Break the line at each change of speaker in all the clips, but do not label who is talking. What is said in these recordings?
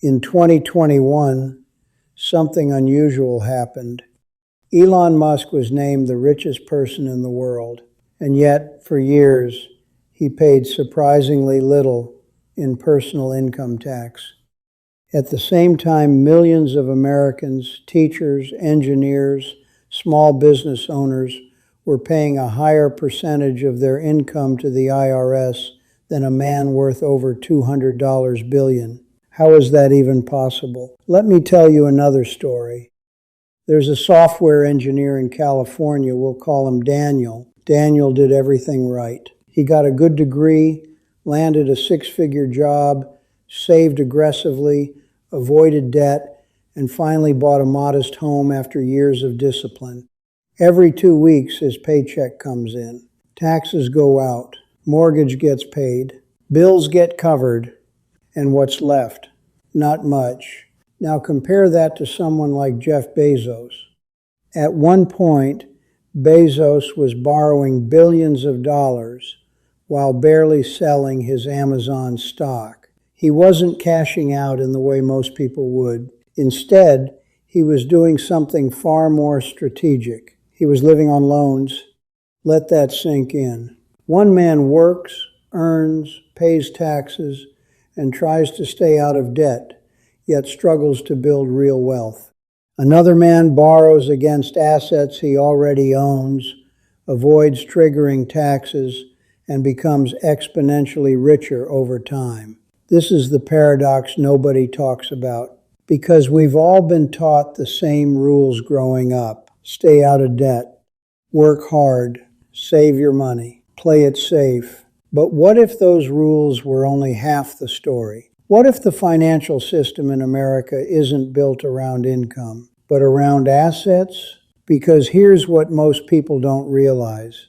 In 2021, something unusual happened. Elon Musk was named the richest person in the world, and yet, for years, he paid surprisingly little in personal income tax. At the same time, millions of Americans, teachers, engineers, small business owners were paying a higher percentage of their income to the IRS than a man worth over $200 billion. How is that even possible? Let me tell you another story. There's a software engineer in California, we'll call him Daniel. Daniel did everything right. He got a good degree, landed a six-figure job, saved aggressively, avoided debt, and finally bought a modest home after years of discipline. Every 2 weeks, his paycheck comes in. Taxes go out. Mortgage gets paid. Bills get covered. And what's left? Not much. Now compare that to someone like Jeff Bezos. At one point, Bezos was borrowing billions of dollars while barely selling his Amazon stock. He wasn't cashing out in the way most people would. Instead, he was doing something far more strategic. He was living on loans. Let that sink in. One man works, earns, pays taxes, and tries to stay out of debt, yet struggles to build real wealth. Another man borrows against assets he already owns, avoids triggering taxes, and becomes exponentially richer over time. This is the paradox nobody talks about, because we've all been taught the same rules growing up. Stay out of debt, work hard, save your money, play it safe. But what if those rules were only half the story? What if the financial system in America isn't built around income, but around assets? Because here's what most people don't realize.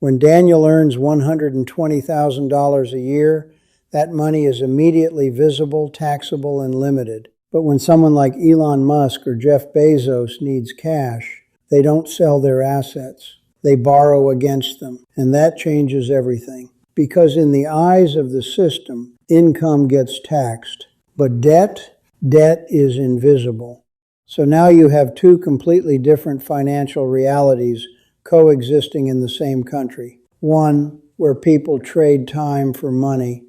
When Daniel earns $120,000 a year, that money is immediately visible, taxable, and limited. But when someone like Elon Musk or Jeff Bezos needs cash, they don't sell their assets. They borrow against them, and that changes everything. Because in the eyes of the system, income gets taxed. But debt is invisible. So now you have two completely different financial realities coexisting in the same country. One where people trade time for money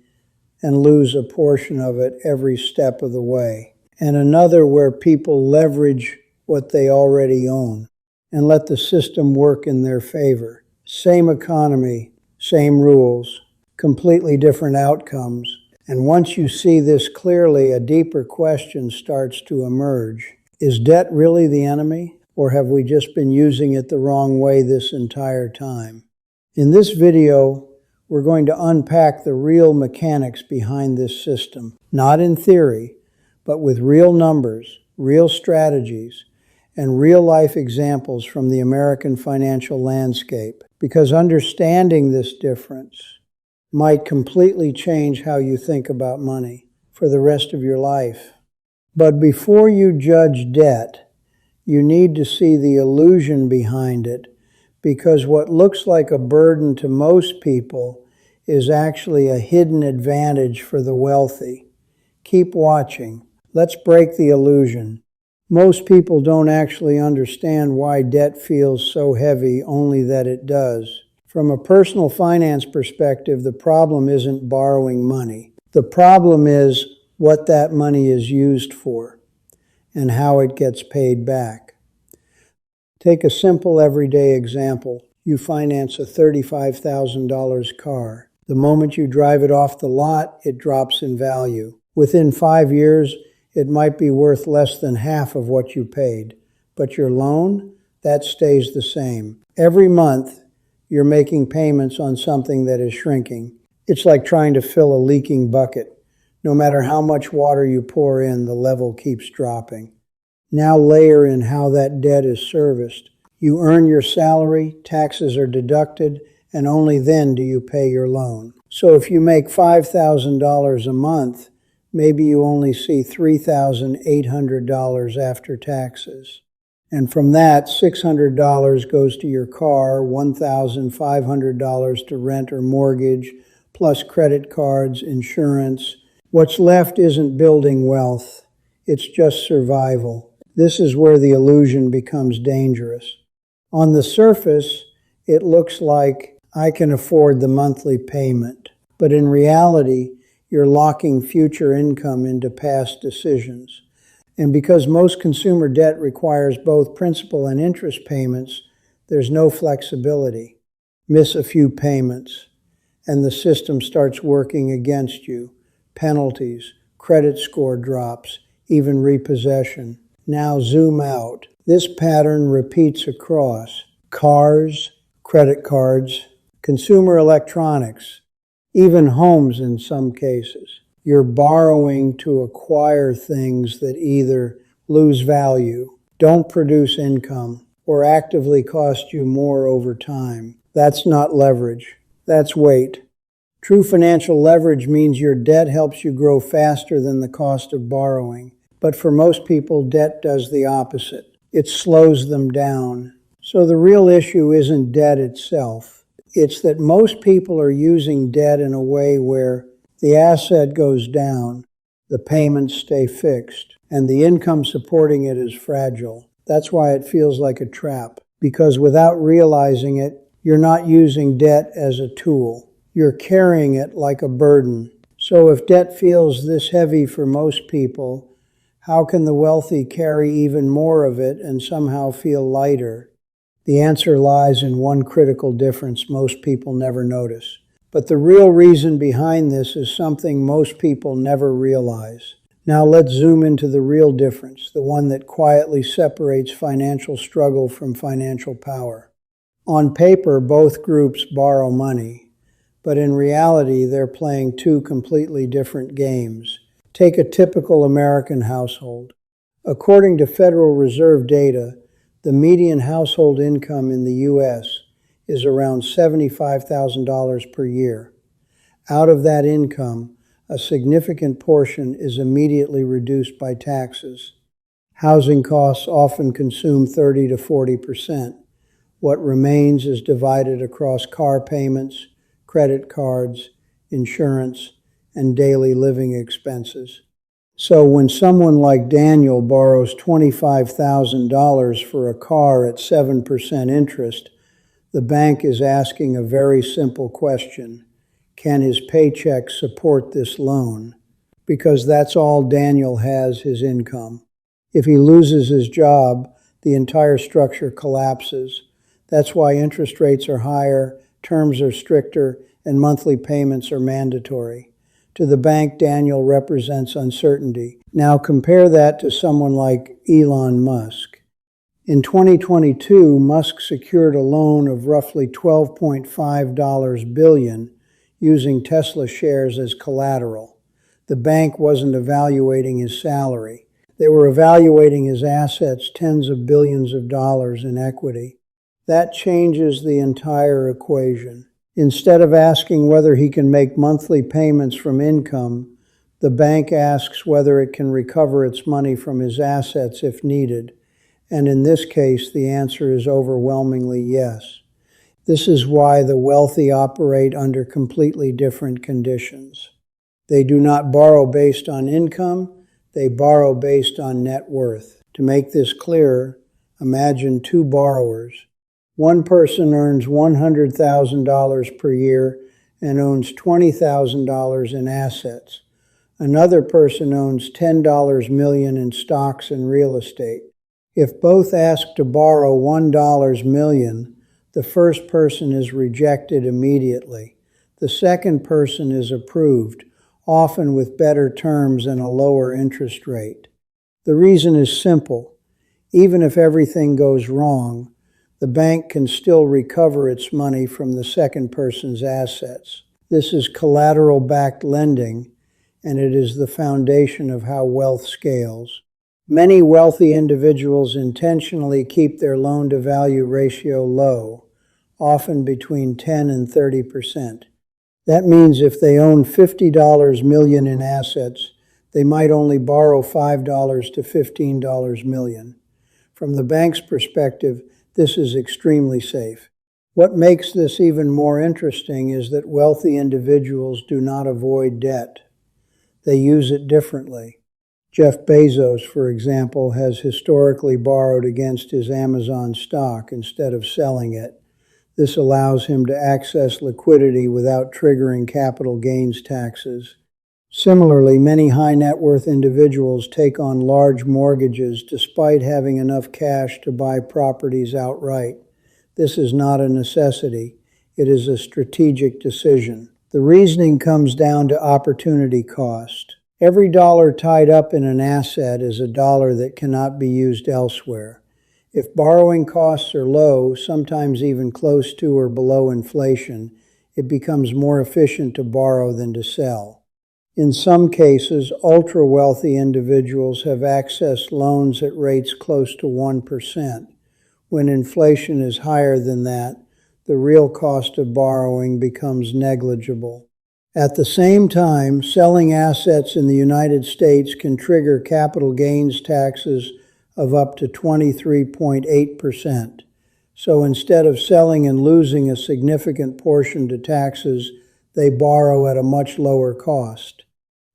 and lose a portion of it every step of the way. And another where people leverage what they already own and let the system work in their favor. Same economy, same rules, completely different outcomes. And once you see this clearly, a deeper question starts to emerge. Is debt really the enemy, or have we just been using it the wrong way this entire time? In this video, we're going to unpack the real mechanics behind this system, not in theory, but with real numbers, real strategies, and real-life examples from the American financial landscape. Because understanding this difference might completely change how you think about money for the rest of your life. But before you judge debt, you need to see the illusion behind it, because what looks like a burden to most people is actually a hidden advantage for the wealthy. Keep watching. Let's break the illusion. Most people don't actually understand why debt feels so heavy, only that it does. From a personal finance perspective, the problem isn't borrowing money. The problem is what that money is used for and how it gets paid back. Take a simple everyday example. You finance a $35,000 car. The moment you drive it off the lot, it drops in value. Within 5 years, it might be worth less than half of what you paid. But your loan, that stays the same. Every month, you're making payments on something that is shrinking. It's like trying to fill a leaking bucket. No matter how much water you pour in, the level keeps dropping. Now layer in how that debt is serviced. You earn your salary, taxes are deducted, and only then do you pay your loan. So if you make $5,000 a month, maybe you only see $3,800 after taxes. And from that, $600 goes to your car, $1,500 to rent or mortgage, plus credit cards, insurance. What's left isn't building wealth, it's just survival. This is where the illusion becomes dangerous. On the surface, it looks like I can afford the monthly payment, but in reality, you're locking future income into past decisions. And because most consumer debt requires both principal and interest payments, there's no flexibility. Miss a few payments, and the system starts working against you. Penalties, credit score drops, even repossession. Now zoom out. This pattern repeats across cars, credit cards, consumer electronics, even homes in some cases. You're borrowing to acquire things that either lose value, don't produce income, or actively cost you more over time. That's not leverage. That's weight. True financial leverage means your debt helps you grow faster than the cost of borrowing. But for most people, debt does the opposite. It slows them down. So the real issue isn't debt itself. It's that most people are using debt in a way where the asset goes down, the payments stay fixed, and the income supporting it is fragile. That's why it feels like a trap. Because without realizing it, you're not using debt as a tool. You're carrying it like a burden. So if debt feels this heavy for most people, how can the wealthy carry even more of it and somehow feel lighter? The answer lies in one critical difference most people never notice. But the real reason behind this is something most people never realize. Now let's zoom into the real difference, the one that quietly separates financial struggle from financial power. On paper, both groups borrow money, but in reality, they're playing two completely different games. Take a typical American household. According to Federal Reserve data, the median household income in the U.S. is around $75,000 per year. Out of that income, a significant portion is immediately reduced by taxes. Housing costs often consume 30 to 40%. What remains is divided across car payments, credit cards, insurance, and daily living expenses. So when someone like Daniel borrows $25,000 for a car at 7% interest, the bank is asking a very simple question. Can his paycheck support this loan? Because that's all Daniel has, his income. If he loses his job, the entire structure collapses. That's why interest rates are higher, terms are stricter, and monthly payments are mandatory. To the bank, Daniel represents uncertainty. Now compare that to someone like Elon Musk. In 2022, Musk secured a loan of roughly $12.5 billion using Tesla shares as collateral. The bank wasn't evaluating his salary. They were evaluating his assets, tens of billions of dollars in equity. That changes the entire equation. Instead of asking whether he can make monthly payments from income, the bank asks whether it can recover its money from his assets if needed. And in this case, the answer is overwhelmingly yes. This is why the wealthy operate under completely different conditions. They do not borrow based on income, they borrow based on net worth. To make this clearer, imagine two borrowers. One person earns $100,000 per year and owns $20,000 in assets. Another person owns $10 million in stocks and real estate. If both ask to borrow $1 million, the first person is rejected immediately. The second person is approved, often with better terms and a lower interest rate. The reason is simple. Even if everything goes wrong, the bank can still recover its money from the second person's assets. This is collateral-backed lending, and it is the foundation of how wealth scales. Many wealthy individuals intentionally keep their loan-to-value ratio low, often between 10 and 30%. That means if they own $50 million in assets, they might only borrow $5 to $15 million. From the bank's perspective, this is extremely safe. What makes this even more interesting is that wealthy individuals do not avoid debt. They use it differently. Jeff Bezos, for example, has historically borrowed against his Amazon stock instead of selling it. This allows him to access liquidity without triggering capital gains taxes. Similarly, many high net worth individuals take on large mortgages despite having enough cash to buy properties outright. This is not a necessity. It is a strategic decision. The reasoning comes down to opportunity cost. Every dollar tied up in an asset is a dollar that cannot be used elsewhere. If borrowing costs are low, sometimes even close to or below inflation, it becomes more efficient to borrow than to sell. In some cases, ultra-wealthy individuals have accessed loans at rates close to 1%. When inflation is higher than that, the real cost of borrowing becomes negligible. At the same time, selling assets in the United States can trigger capital gains taxes of up to 23.8%. So instead of selling and losing a significant portion to taxes, they borrow at a much lower cost.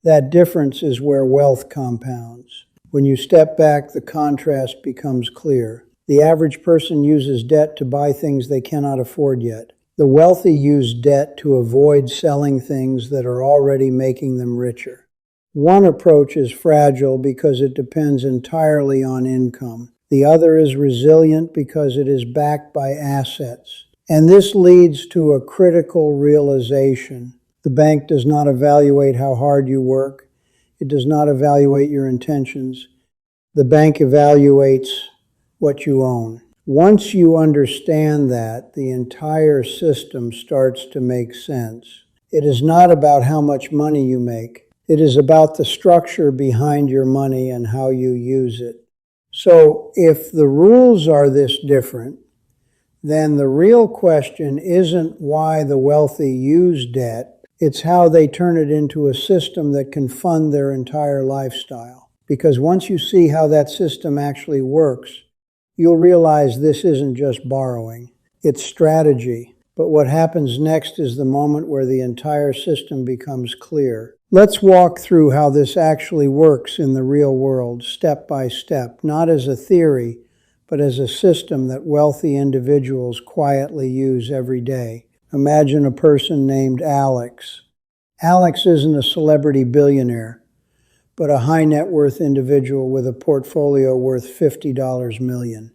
That difference is where wealth compounds. When you step back, the contrast becomes clear. The average person uses debt to buy things they cannot afford yet. The wealthy use debt to avoid selling things that are already making them richer. One approach is fragile because it depends entirely on income. The other is resilient because it is backed by assets. And this leads to a critical realization. The bank does not evaluate how hard you work. It does not evaluate your intentions. The bank evaluates what you own. Once you understand that, the entire system starts to make sense. It is not about how much money you make. It is about the structure behind your money and how you use it. So if the rules are this different, then the real question isn't why the wealthy use debt. It's how they turn it into a system that can fund their entire lifestyle. Because once you see how that system actually works, you'll realize this isn't just borrowing, it's strategy. But what happens next is the moment where the entire system becomes clear. Let's walk through how this actually works in the real world, step by step, not as a theory, but as a system that wealthy individuals quietly use every day. Imagine a person named Alex. Alex isn't a celebrity billionaire, but a high net worth individual with a portfolio worth $50 million.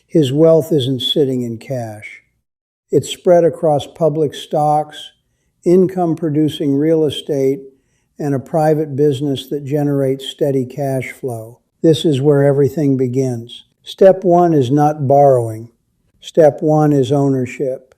His wealth isn't sitting in cash. It's spread across public stocks, income-producing real estate, and a private business that generates steady cash flow. This is where everything begins. Step one is not borrowing. Step one is ownership.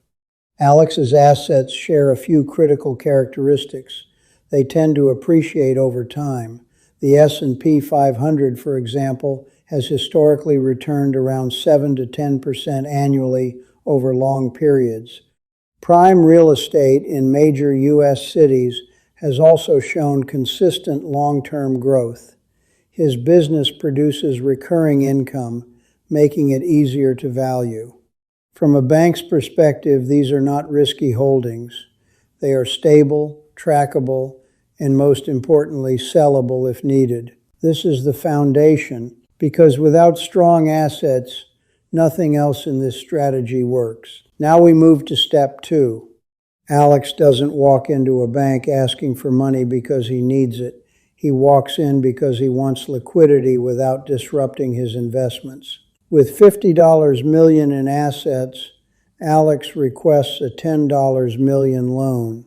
Alex's assets share a few critical characteristics. They tend to appreciate over time. The S&P 500, for example, has historically returned around 7 to 10% annually over long periods. Prime real estate in major U.S. cities has also shown consistent long-term growth. His business produces recurring income, making it easier to value. From a bank's perspective, these are not risky holdings. They are stable, trackable, and most importantly, sellable if needed. This is the foundation, because without strong assets, nothing else in this strategy works. Now we move to step two. Alex doesn't walk into a bank asking for money because he needs it. He walks in because he wants liquidity without disrupting his investments. With $50 million in assets, Alex requests a $10 million loan.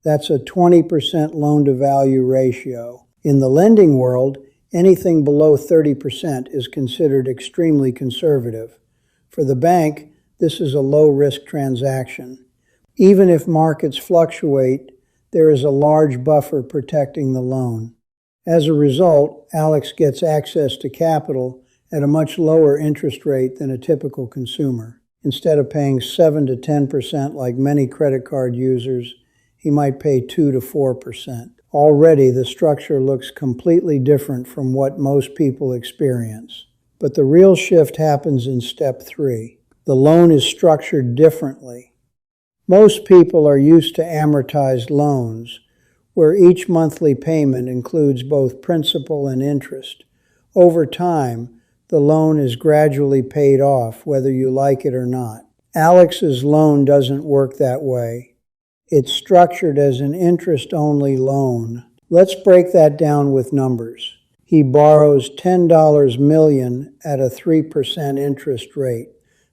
That's a 20% loan-to-value ratio. In the lending world, anything below 30% is considered extremely conservative. For the bank, this is a low-risk transaction. Even if markets fluctuate, there is a large buffer protecting the loan. As a result, Alex gets access to capital at a much lower interest rate than a typical consumer. Instead of paying 7 to 10% like many credit card users, he might pay 2 to 4%. Already, the structure looks completely different from what most people experience. But the real shift happens in step 3. The loan is structured differently. Most people are used to amortized loans, where each monthly payment includes both principal and interest. Over time, the loan is gradually paid off, whether you like it or not. Alex's loan doesn't work that way. It's structured as an interest-only loan. Let's break that down with numbers. He borrows $10 million at a 3% interest rate.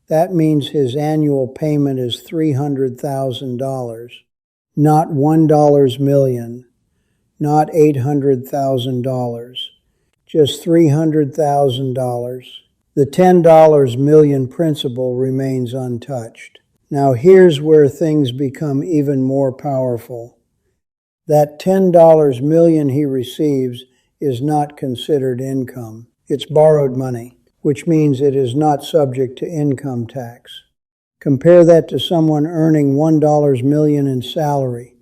That means his annual payment is $300,000, not $1 million, not $800,000, just $300,000. The $10 million principal remains untouched. Now here's where things become even more powerful. That $10 million he receives is not considered income. It's borrowed money, which means it is not subject to income tax. Compare that to someone earning $1 million in salary.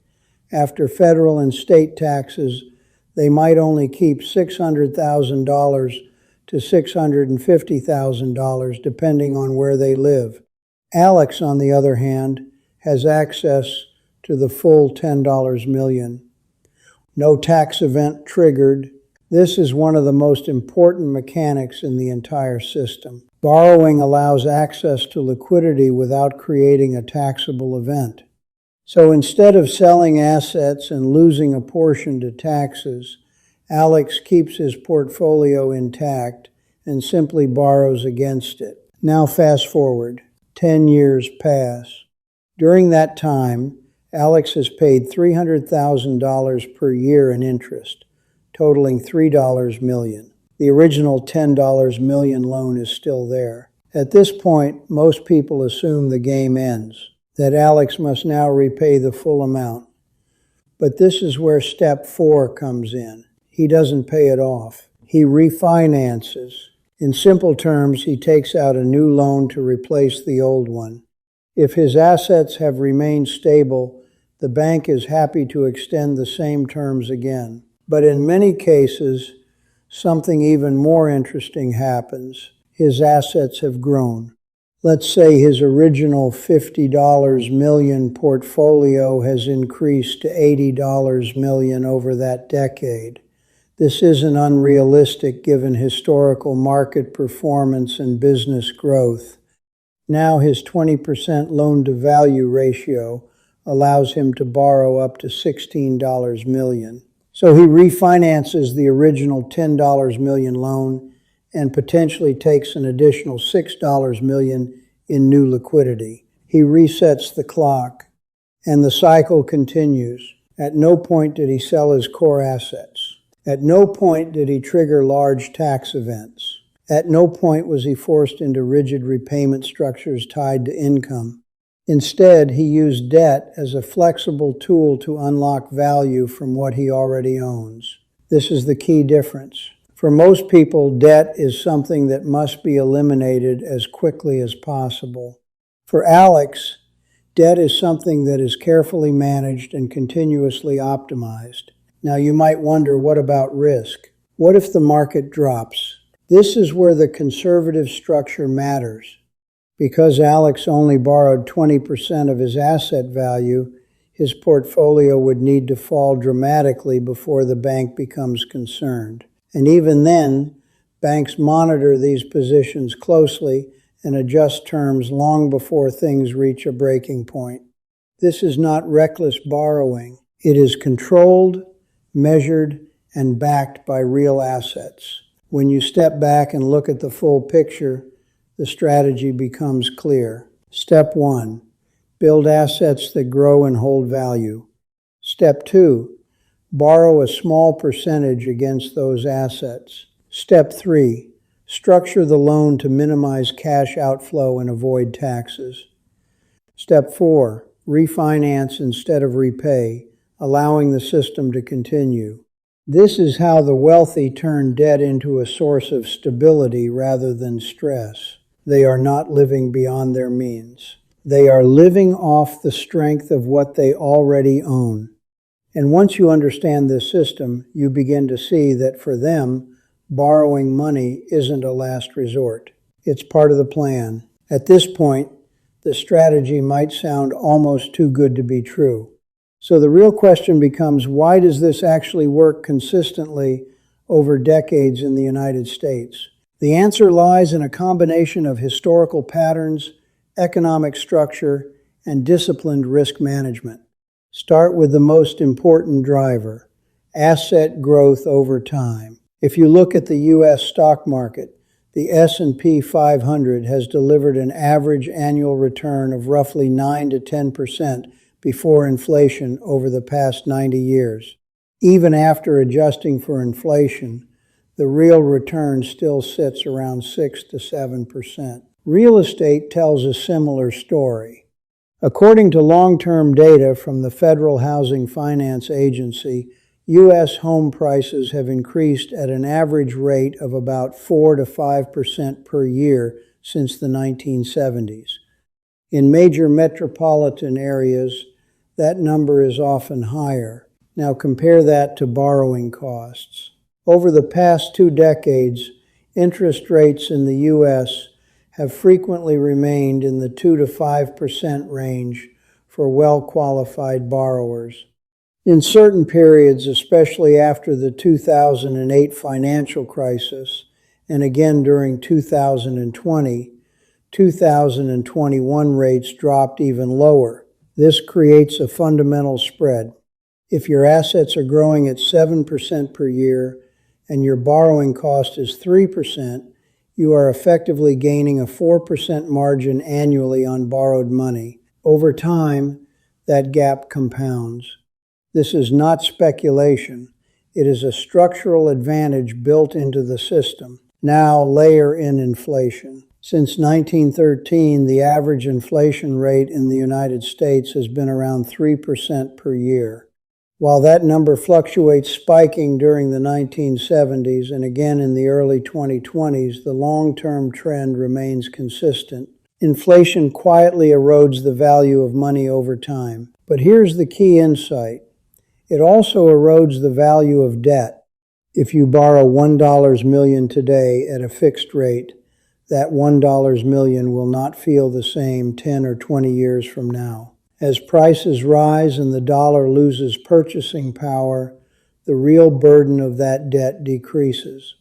After federal and state taxes, they might only keep $600,000 to $650,000 depending on where they live. Alex, on the other hand, has access to the full $10 million. No tax event triggered. This is one of the most important mechanics in the entire system. Borrowing allows access to liquidity without creating a taxable event. So instead of selling assets and losing a portion to taxes, Alex keeps his portfolio intact and simply borrows against it. Now fast forward. 10 years pass. During that time, Alex has paid $300,000 per year in interest, totaling $3 million. The original $10 million loan is still there. At this point, most people assume the game ends, that Alex must now repay the full amount. But this is where step 4 comes in. He doesn't pay it off. He refinances. In simple terms, he takes out a new loan to replace the old one. If his assets have remained stable, the bank is happy to extend the same terms again. But in many cases, something even more interesting happens. His assets have grown. Let's say his original $50 million portfolio has increased to $80 million over that decade. This isn't unrealistic given historical market performance and business growth. Now his 20% loan-to-value ratio allows him to borrow up to $16 million. So he refinances the original $10 million loan and potentially takes an additional $6 million in new liquidity. He resets the clock, and the cycle continues. At no point did he sell his core assets. At no point did he trigger large tax events. At no point was he forced into rigid repayment structures tied to income. Instead, he used debt as a flexible tool to unlock value from what he already owns. This is the key difference. For most people, debt is something that must be eliminated as quickly as possible. For Alex, debt is something that is carefully managed and continuously optimized. Now you might wonder, what about risk? What if the market drops? This is where the conservative structure matters. Because Alex only borrowed 20% of his asset value, his portfolio would need to fall dramatically before the bank becomes concerned. And even then, banks monitor these positions closely and adjust terms long before things reach a breaking point. This is not reckless borrowing. It is controlled, measured, and backed by real assets. When you step back and look at the full picture, the strategy becomes clear. Step 1, build assets that grow and hold value. Step 2, borrow a small percentage against those assets. Step 3, structure the loan to minimize cash outflow and avoid taxes. Step 4, refinance instead of repay, allowing the system to continue. This is how the wealthy turn debt into a source of stability rather than stress. They are not living beyond their means. They are living off the strength of what they already own. And once you understand this system, you begin to see that for them, borrowing money isn't a last resort. It's part of the plan. At this point, the strategy might sound almost too good to be true. So the real question becomes, why does this actually work consistently over decades in the United States? The answer lies in a combination of historical patterns, economic structure, and disciplined risk management. Start with the most important driver, asset growth over time. If you look at the U.S. stock market, the S&P 500 has delivered an average annual return of roughly 9 to 10% before inflation over the past 90 years. Even after adjusting for inflation, the real return still sits around 6 to 7%. Real estate tells a similar story. According to long-term data from the Federal Housing Finance Agency, U.S. home prices have increased at an average rate of about 4 to 5% per year since the 1970s. In major metropolitan areas, that number is often higher. Now compare that to borrowing costs. Over the past 2 decades, interest rates in the U.S. have frequently remained in the 2 to 5% range for well-qualified borrowers. In certain periods, especially after the 2008 financial crisis, and again during 2020, 2021 rates dropped even lower. This creates a fundamental spread. If your assets are growing at 7% per year and your borrowing cost is 3%, you are effectively gaining a 4% margin annually on borrowed money. Over time, that gap compounds. This is not speculation. It is a structural advantage built into the system. Now layer in inflation. Since 1913, the average inflation rate in the United States has been around 3% per year. While that number fluctuates, spiking during the 1970s and again in the early 2020s, the long-term trend remains consistent. Inflation quietly erodes the value of money over time. But here's the key insight. It also erodes the value of debt. If you borrow $1 million today at a fixed rate, that $1 million will not feel the same 10 or 20 years from now. As prices rise and the dollar loses purchasing power, the real burden of that debt decreases.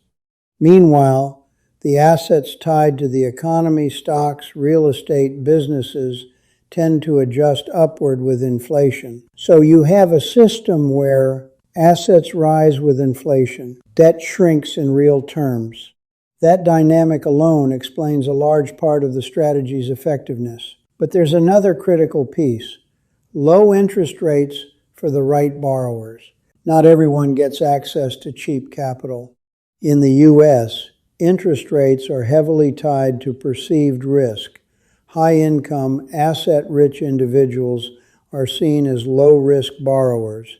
Meanwhile, the assets tied to the economy, stocks, real estate, businesses, tend to adjust upward with inflation. So you have a system where assets rise with inflation, debt shrinks in real terms. That dynamic alone explains a large part of the strategy's effectiveness. But there's another critical piece. Low interest rates for the right borrowers. Not everyone gets access to cheap capital. In the U.S., interest rates are heavily tied to perceived risk. High-income, asset-rich individuals are seen as low-risk borrowers.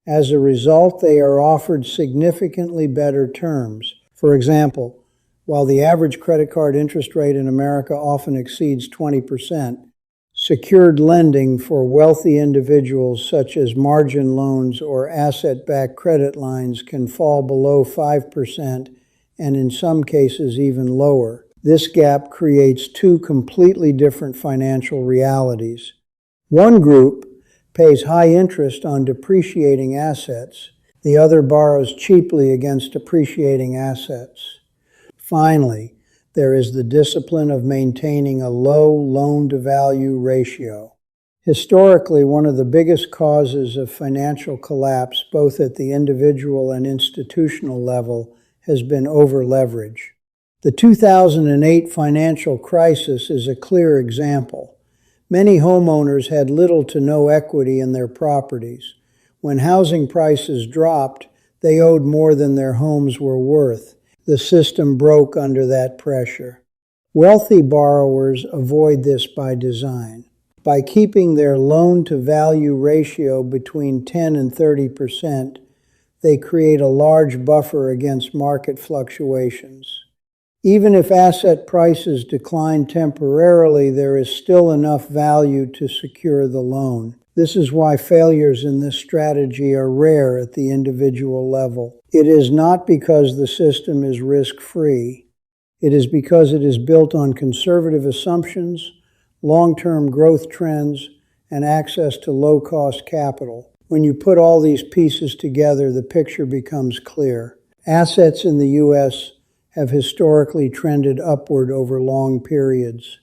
As a result, they are offered significantly better terms. For example, while the average credit card interest rate in America often exceeds 20%, secured lending for wealthy individuals such as margin loans or asset-backed credit lines can fall below 5% and in some cases even lower. This gap creates 2 completely different financial realities. One group pays high interest on depreciating assets. The other borrows cheaply against appreciating assets. Finally, there is the discipline of maintaining a low loan-to-value ratio. Historically, one of the biggest causes of financial collapse, both at the individual and institutional level, has been over-leverage. The 2008 financial crisis is a clear example. Many homeowners had little to no equity in their properties. When housing prices dropped, they owed more than their homes were worth. The system broke under that pressure. Wealthy borrowers avoid this by design. By keeping their loan-to-value ratio between 10 and 30%, they create a large buffer against market fluctuations. Even if asset prices decline temporarily, there is still enough value to secure the loan. This is why failures in this strategy are rare at the individual level. It is not because the system is risk-free. It is because it is built on conservative assumptions, long-term growth trends, and access to low-cost capital. When you put all these pieces together, the picture becomes clear. Assets in the U.S. have historically trended upward over long periods.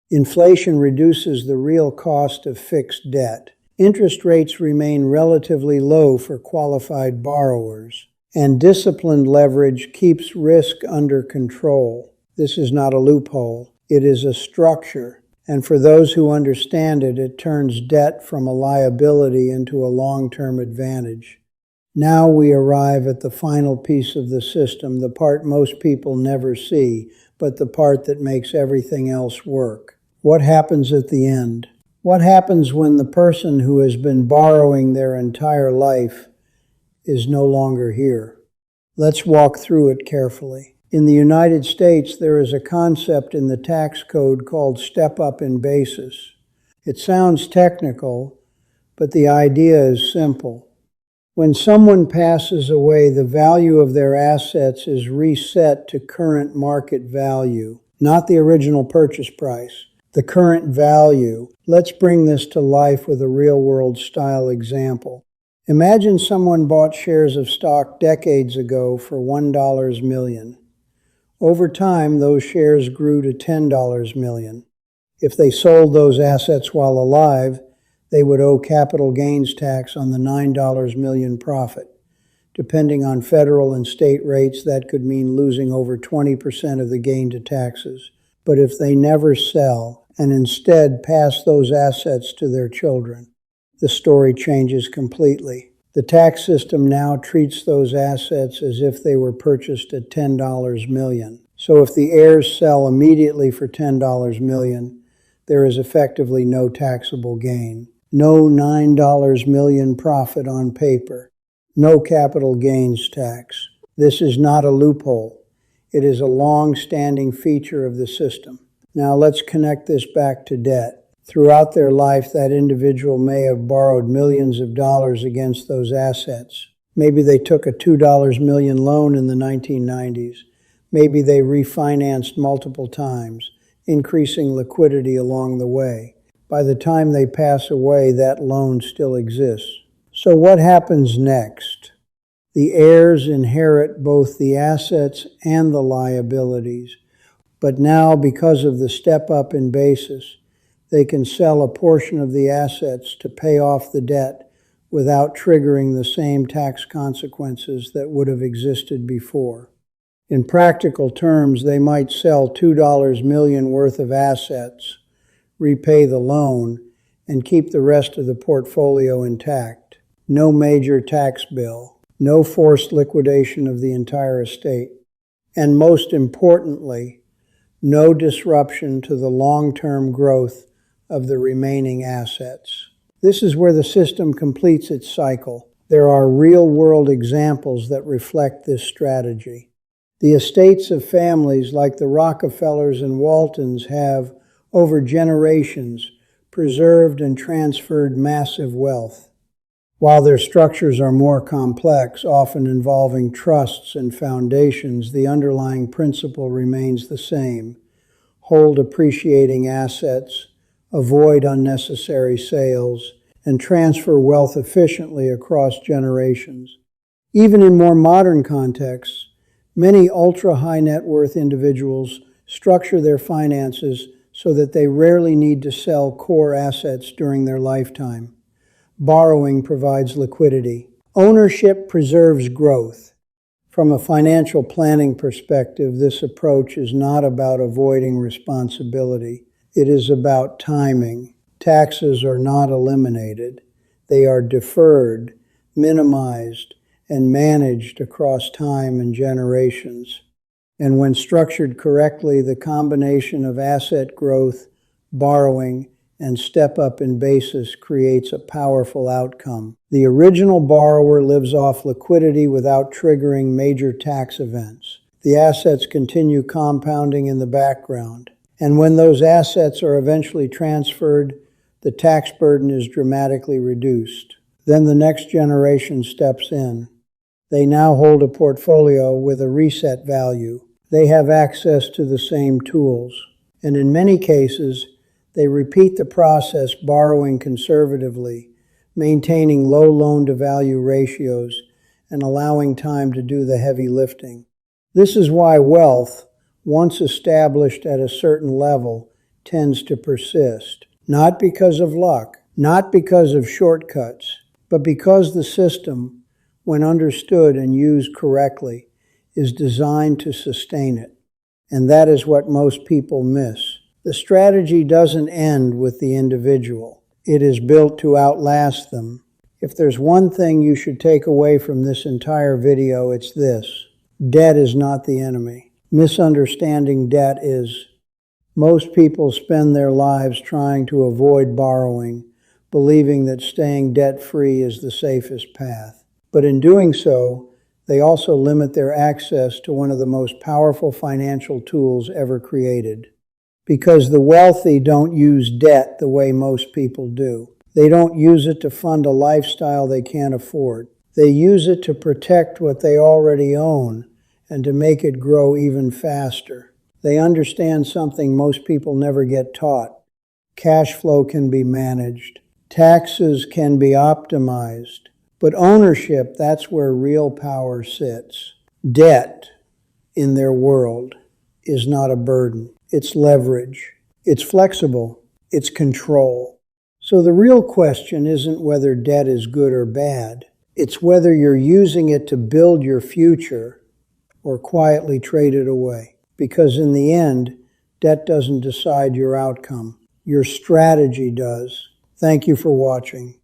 Inflation reduces the real cost of fixed debt. Interest rates remain relatively low for qualified borrowers, and disciplined leverage keeps risk under control. This is not a loophole. It is a structure, and for those who understand it, it turns debt from a liability into a long-term advantage. Now we arrive at the final piece of the system, the part most people never see, but the part that makes everything else work. What happens at the end? What happens when the person who has been borrowing their entire life is no longer here? Let's walk through it carefully. In the United States, there is a concept in the tax code called step-up in basis. It sounds technical, but the idea is simple. When someone passes away, the value of their assets is reset to current market value, not the original purchase price. The current value. Let's bring this to life with a real-world style example. Imagine someone bought shares of stock decades ago for $1 million. Over time, those shares grew to $10 million. If they sold those assets while alive, they would owe capital gains tax on the $9 million profit. Depending on federal and state rates, that could mean losing over 20% of the gain to taxes. But if they never sell, and instead pass those assets to their children, the story changes completely. The tax system now treats those assets as if they were purchased at $10 million. So if the heirs sell immediately for $10 million, there is effectively no taxable gain. No $9 million profit on paper. No capital gains tax. This is not a loophole. It is a long-standing feature of the system. Now let's connect this back to debt. Throughout their life, that individual may have borrowed millions of dollars against those assets. Maybe they took a $2 million loan in the 1990s. Maybe they refinanced multiple times, increasing liquidity along the way. By the time they pass away, that loan still exists. So what happens next? The heirs inherit both the assets and the liabilities. But now, because of the step-up in basis, they can sell a portion of the assets to pay off the debt without triggering the same tax consequences that would have existed before. In practical terms, they might sell $2 million worth of assets, repay the loan, and keep the rest of the portfolio intact. No major tax bill, no forced liquidation of the entire estate, and most importantly, no disruption to the long-term growth of the remaining assets. This is where the system completes its cycle. There are real-world examples that reflect this strategy. The estates of families like the Rockefellers and Waltons have, over generations, preserved and transferred massive wealth. While their structures are more complex, often involving trusts and foundations, the underlying principle remains the same. Hold appreciating assets, avoid unnecessary sales, and transfer wealth efficiently across generations. Even in more modern contexts, many ultra-high net worth individuals structure their finances so that they rarely need to sell core assets during their lifetime. Borrowing provides liquidity. Ownership preserves growth. From a financial planning perspective, this approach is not about avoiding responsibility. It is about timing. Taxes are not eliminated. They are deferred, minimized, and managed across time and generations. And when structured correctly, the combination of asset growth, borrowing, and step-up in basis creates a powerful outcome. The original borrower lives off liquidity without triggering major tax events. The assets continue compounding in the background. And when those assets are eventually transferred, the tax burden is dramatically reduced. Then the next generation steps in. They now hold a portfolio with a reset value. They have access to the same tools. And in many cases, They repeat the process, borrowing conservatively, maintaining low loan-to-value ratios, and allowing time to do the heavy lifting. This is why wealth, once established at a certain level, tends to persist. Not because of luck, not because of shortcuts, but because the system, when understood and used correctly, is designed to sustain it. And that is what most people miss. The strategy doesn't end with the individual. It is built to outlast them. If there's one thing you should take away from this entire video, it's this. Debt is not the enemy. Misunderstanding debt is. Most people spend their lives trying to avoid borrowing, believing that staying debt-free is the safest path. But in doing so, they also limit their access to one of the most powerful financial tools ever created. Because the wealthy don't use debt the way most people do. They don't use it to fund a lifestyle they can't afford. They use it to protect what they already own and to make it grow even faster. They understand something most people never get taught. Cash flow can be managed. Taxes can be optimized. But ownership, that's where real power sits. Debt, in their world, is not a burden. It's leverage. It's flexible. It's control. So the real question isn't whether debt is good or bad. It's whether you're using it to build your future or quietly trade it away. Because in the end, debt doesn't decide your outcome. Your strategy does. Thank you for watching.